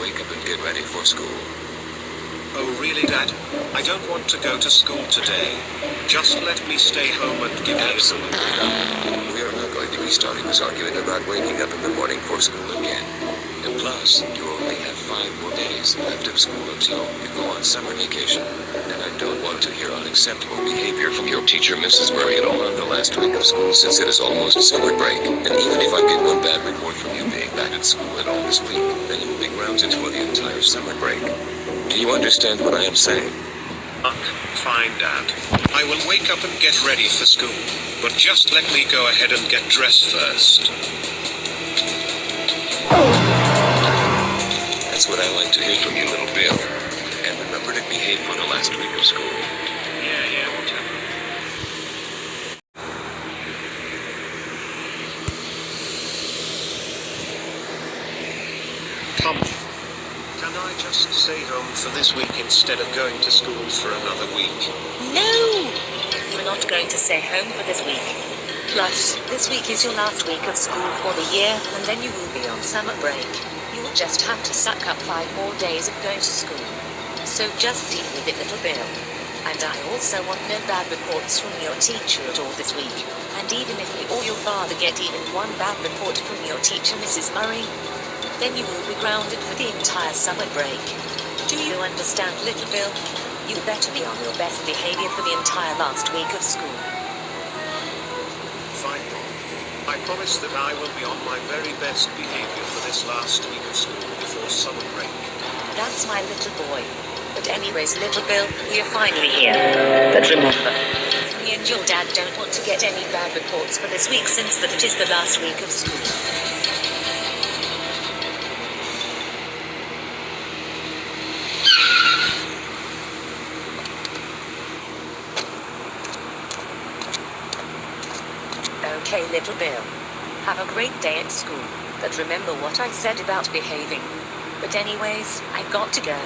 wake up and get ready for school. Oh really, Dad? I don't want to go to school today. Just let me stay home and give me Absolutely not. We are not going to be starting this arguing about waking up in the morning for school again. And plus, you only have 5 more days left of school until you go on summer vacation. And I don't want to hear unacceptable behavior from your teacher, Mrs. Murray, at all on the last week of school since it is almost summer break. And even if I get one bad report from you being back at school at all this week, then you will be grounded for the entire summer break. Do you understand what I am saying? Fine, Dad. I will wake up and get ready for school. But just let me go ahead and get dressed first. That's what I like to hear from you, little Bill. And remember to behave for the last week of school. Yeah, whatever. Tom, can I just stay home for this week instead of going to school for another week? No! You're not going to stay home for this week. Plus, this week is your last week of school for the year, and then you will be on summer break. You'll just have to suck up 5 more days of going to school. So just deal with it, little Bill. And I also want no bad reports from your teacher at all this week. And even if you or your father get even one bad report from your teacher, Mrs. Murray, then you will be grounded for the entire summer break. Do you understand, little Bill? You better be on your best behavior for the entire last week of school. Fine, Mom. I promise that I will be on my very best behavior for this last week of school before summer break. That's my little boy. But anyways, little Bill, we are finally here. But remember, me and your dad don't want to get any bad reports for this week since that it is the last week of school. Okay, little Bill. Have a great day at school, but remember what I said about behaving. But anyways, I've got to go.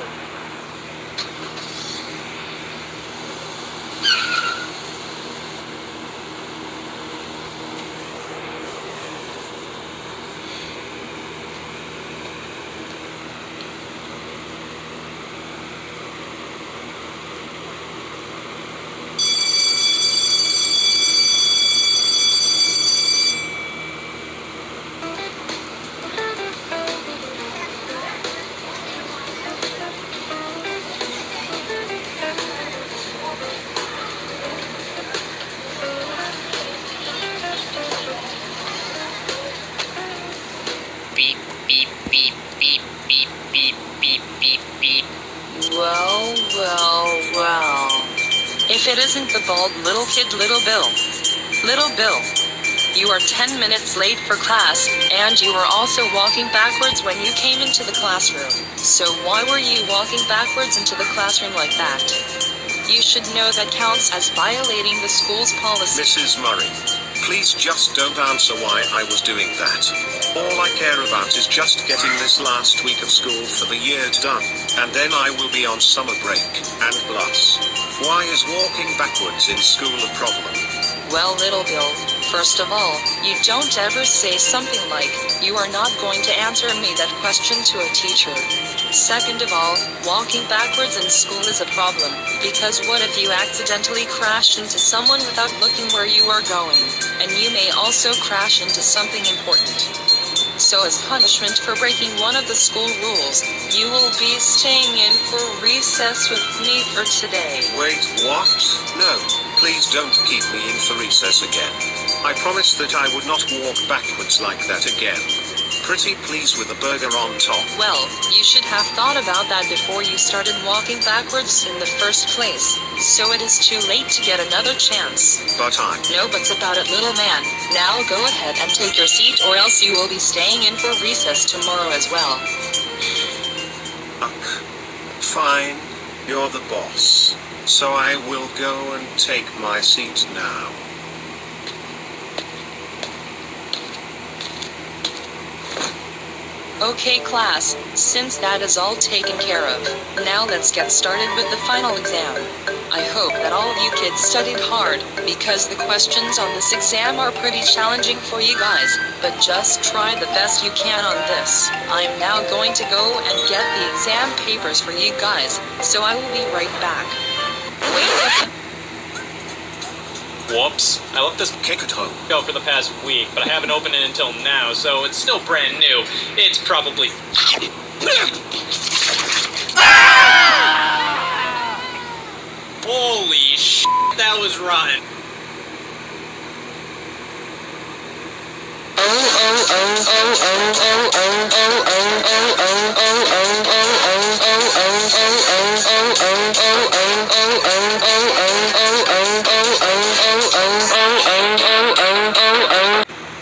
Beep, beep, beep, beep, beep, beep, beep, beep, beep. Well. If it isn't the bald little kid, Little Bill. Little Bill, you are 10 minutes late for class, and you were also walking backwards when you came into the classroom. So why were you walking backwards into the classroom like that? You should know that counts as violating the school's policy. Mrs. Murray, please just don't answer why I was doing that. All I care about is just getting this last week of school for the year done, and then I will be on summer break. And plus, why is walking backwards in school a problem? Well, Little Bill, first of all, you don't ever say something like, "You are not going to answer me that question" to a teacher. Second of all, walking backwards in school is a problem, because what if you accidentally crash into someone without looking where you are going, and you may also crash into something important. So as punishment for breaking one of the school rules, you will be staying in for recess with me for today. Wait, what? No, please don't keep me in for recess again. I promised that I would not walk backwards like that again. Pretty please with a burger on top. Well, you should have thought about that before you started walking backwards in the first place, so it is too late to get another chance. But No buts about it, little man. Now go ahead and take your seat, or else you will be staying in for recess tomorrow as well. Fine, you're the boss. So I will go and take my seat now. Okay class, since that is all taken care of, now let's get started with the final exam. I hope that all of you kids studied hard, because the questions on this exam are pretty challenging for you guys, but just try the best you can on this. I'm now going to go and get the exam papers for you guys, so I will be right back. Wait. Whoops. I left this Cake at home. go for the past week, but I haven't opened it until now, so it's still brand new. It's probably... Holy sh**, that was rotten.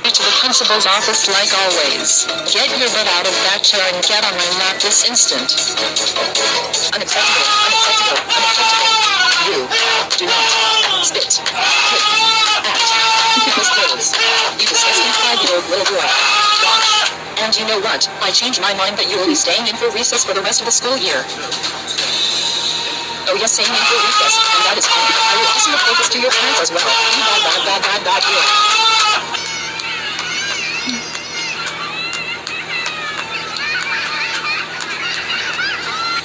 To the principal's office like always. Get your butt out of that chair and get on my lap this instant. Unacceptable, unacceptable, unacceptable. You do not spit, kick, at Miss Bills. You disgusting 5-year-old little girl. Gosh. And you know what? I changed my mind that you will be staying in for recess for the rest of the school year. Oh yes, staying in for recess, and that is fine. I will also report this to your parents as well. You bad girl.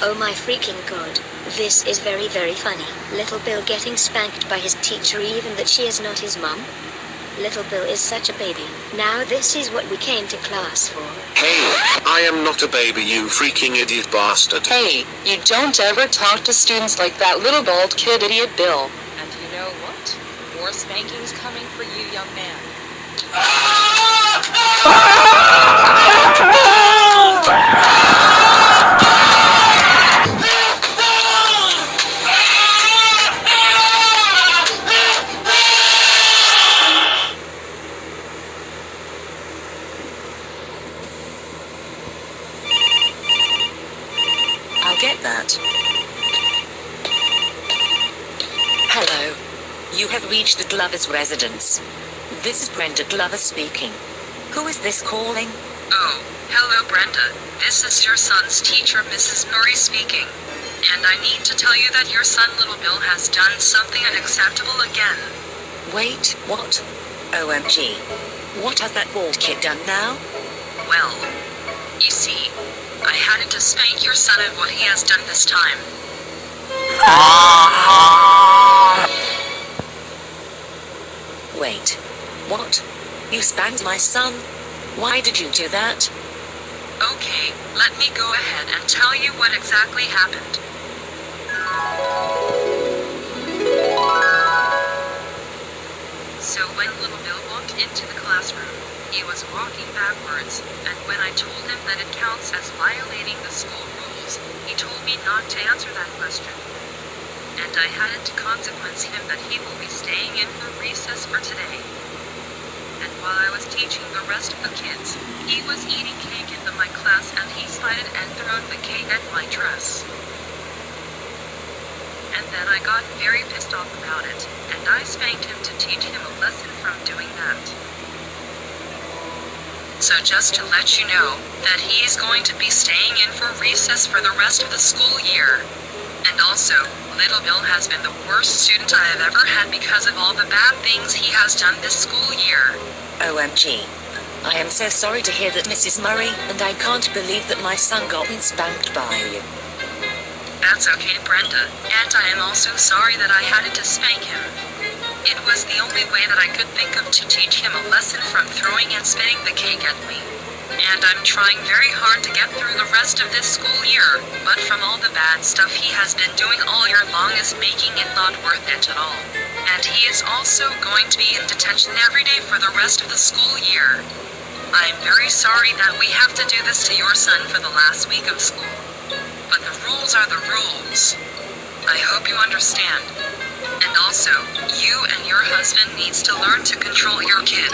Oh my freaking god. This is very very funny. Little Bill getting spanked by his teacher even that she is not his mum. Little Bill is such a baby. Now this is what we came to class for. Hey, I am not a baby, you freaking idiot bastard. Hey, you don't ever talk to students like that little bald kid idiot Bill. And you know what? More spankings coming for you, young man. I'll get that. Hello. You have reached the Glover's residence. This is Brenda Glover speaking. Who is this calling? Oh, hello Brenda. This is your son's teacher, Mrs. Murray speaking. And I need to tell you that your son Little Bill has done something unacceptable again. Wait, what? OMG. What has that bald kid done now? Well, you see, I had to spank your son at what he has done this time. Wait. What? You spanked my son? Why did you do that? Okay, let me go ahead and tell you what exactly happened. So when Little Bill walked into the classroom, he was walking backwards, and when I told him that it counts as violating the school rules, he told me not to answer that question. And I had to consequence him that he will be staying in for recess for today. And while I was teaching the rest of the kids, he was eating cake in my class and he slided and thrown the cake at my dress. And then I got very pissed off about it, and I spanked him to teach him a lesson from doing that. So just to let you know, that he is going to be staying in for recess for the rest of the school year. And also, Little Bill has been the worst student I have ever had because of all the bad things he has done this school year. OMG. I am so sorry to hear that, Mrs. Murray, and I can't believe that my son got spanked by you. That's okay, Brenda, and I am also sorry that I had to spank him. It was the only way that I could think of to teach him a lesson from throwing and spitting the cake at me. And I'm trying very hard to get through the rest of this school year, but from all the bad stuff he has been doing all year long is making it not worth it at all. And he is also going to be in detention every day for the rest of the school year. I'm very sorry that we have to do this to your son for the last week of school. But the rules are the rules. I hope you understand. And also, you and your husband needs to learn to control your kid.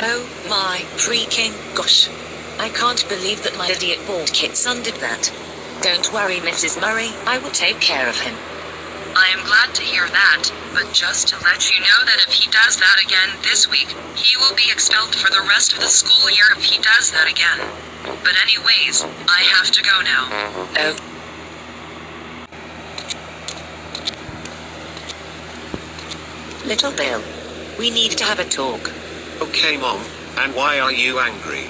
Oh my freaking gosh. I can't believe that my idiot bald kid son did that. Don't worry, Mrs. Murray, I will take care of him. I am glad to hear that, but just to let you know that if he does that again this week, he will be expelled for the rest of the school year if he does that again. But anyways, I have to go now. Oh. Little Bill, we need to have a talk. Okay, Mom, and why are you angry?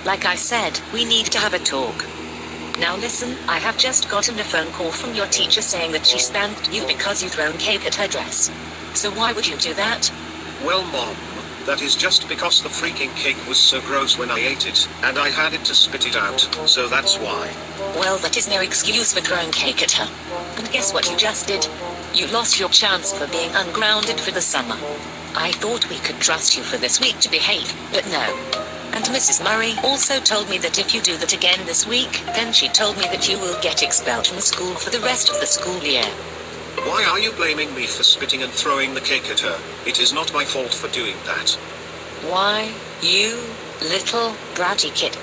Like I said, we need to have a talk. Now listen, I have just gotten a phone call from your teacher saying that she spanked you because you thrown cake at her dress. So why would you do that? Well, Mom, that is just because the freaking cake was so gross when I ate it, and I had it to spit it out, so that's why. Well, that is no excuse for throwing cake at her. And guess what you just did? You lost your chance for being ungrounded for the summer. I thought we could trust you for this week to behave, but no. And Mrs. Murray also told me that if you do that again this week, then she told me that you will get expelled from school for the rest of the school year. Why are you blaming me for spitting and throwing the cake at her? It is not my fault for doing that. Why, you little bratty kid.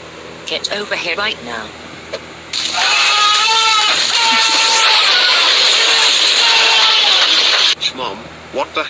Get over here right now. Mom, what the